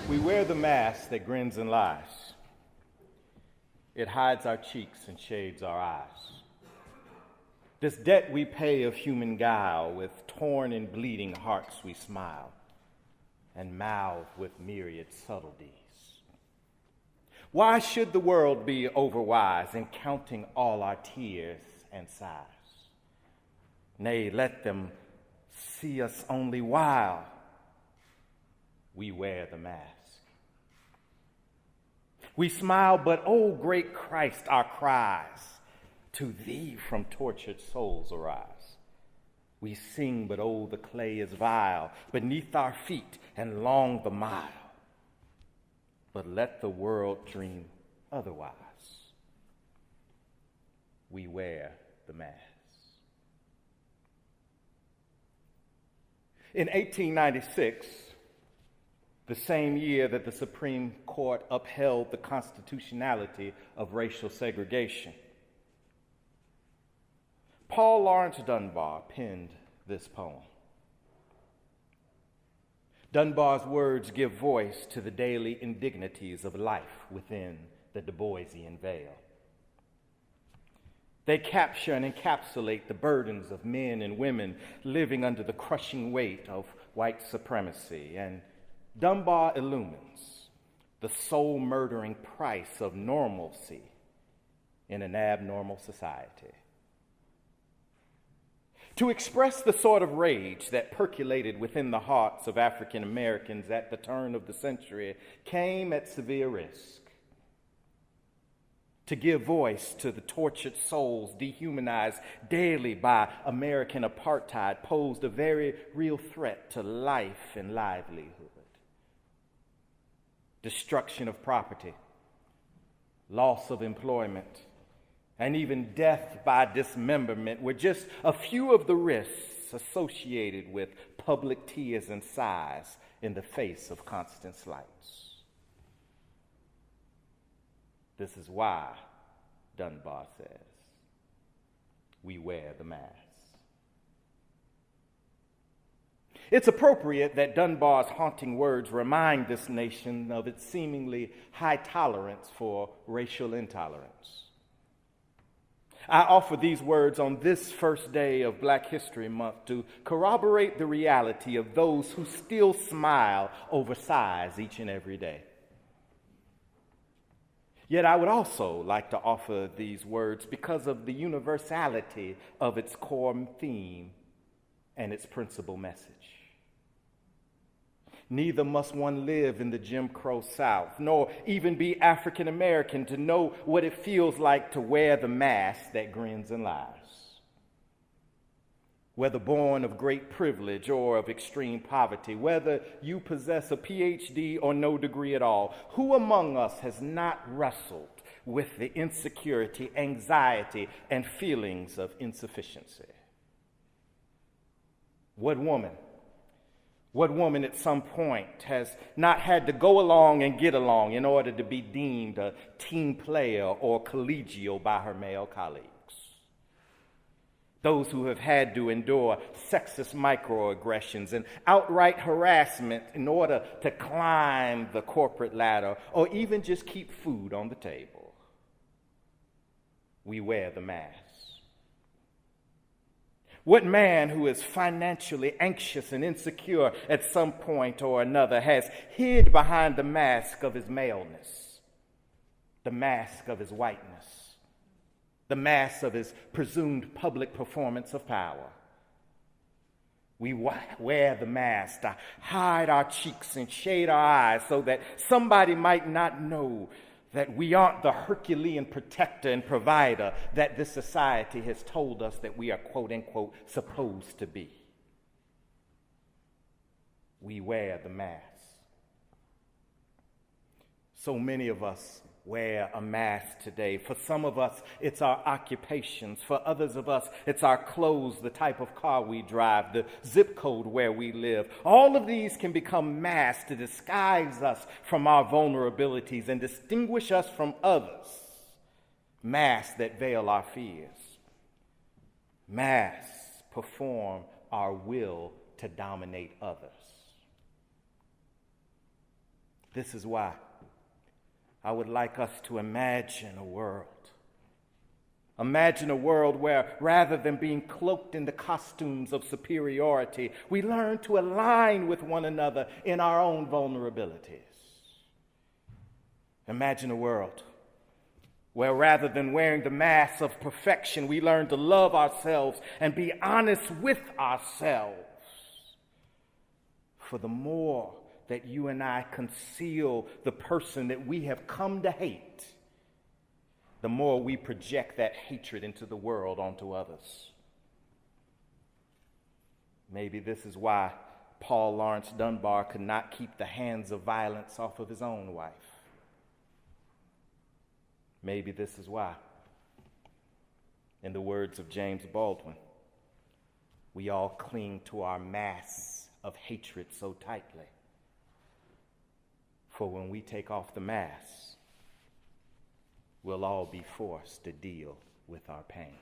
We wear the mask that grins and lies. It hides our cheeks and shades our eyes. This debt we pay of human guile, with torn and bleeding hearts we smile, and mouth with myriad subtleties. Why should the world be overwise in counting all our tears and sighs? Nay, let them see us only while we wear the mask. We smile, but, oh, great Christ, our cries to thee from tortured souls arise. We sing, but, oh, the clay is vile beneath our feet and long the mile. But let the world dream otherwise. We wear the mask. In 1896, the same year that the Supreme Court upheld the constitutionality of racial segregation, Paul Laurence Dunbar penned this poem. Dunbar's words give voice to the daily indignities of life within the Du Boisian veil. They capture and encapsulate the burdens of men and women living under the crushing weight of white supremacy, and Dunbar illumines the soul-murdering price of normalcy in an abnormal society. To express the sort of rage that percolated within the hearts of African Americans at the turn of the century came at severe risk. To give voice to the tortured souls dehumanized daily by American apartheid posed a very real threat to life and livelihood. Destruction of property, loss of employment, and even death by dismemberment were just a few of the risks associated with public tears and sighs in the face of constant slights. This is why, Dunbar says, we wear the mask. It's appropriate that Dunbar's haunting words remind this nation of its seemingly high tolerance for racial intolerance. I offer these words on this first day of Black History Month to corroborate the reality of those who still smile over sighs each and every day. Yet I would also like to offer these words because of the universality of its core theme and its principal message. Neither must one live in the Jim Crow South, nor even be African American to know what it feels like to wear the mask that grins and lies. Whether born of great privilege or of extreme poverty, whether you possess a PhD or no degree at all, who among us has not wrestled with the insecurity, anxiety, and feelings of insufficiency? What woman at some point has not had to go along and get along in order to be deemed a team player or collegial by her male colleagues? Those who have had to endure sexist microaggressions and outright harassment in order to climb the corporate ladder or even just keep food on the table. We wear the mask. What man who is financially anxious and insecure at some point or another has hid behind the mask of his maleness, the mask of his whiteness, the mask of his presumed public performance of power? We wear the mask to hide our cheeks and shade our eyes so that somebody might not know that we aren't the Herculean protector and provider that this society has told us that we are, quote unquote, supposed to be. We wear the mask. So many of us wear a mask today. For some of us, it's our occupations. For others of us, it's our clothes, the type of car we drive, the zip code where we live. All of these can become masks to disguise us from our vulnerabilities and distinguish us from others. Masks that veil our fears. Masks perform our will to dominate others. This is why I would like us to imagine a world. Imagine a world where, rather than being cloaked in the costumes of superiority, we learn to align with one another in our own vulnerabilities. Imagine a world where, rather than wearing the mask of perfection, we learn to love ourselves and be honest with ourselves. For the more that you and I conceal the person that we have come to hate, the more we project that hatred into the world onto others. Maybe this is why Paul Lawrence Dunbar could not keep the hands of violence off of his own wife. Maybe this is why, in the words of James Baldwin, we all cling to our mass of hatred so tightly. For when we take off the mask, we'll all be forced to deal with our pain.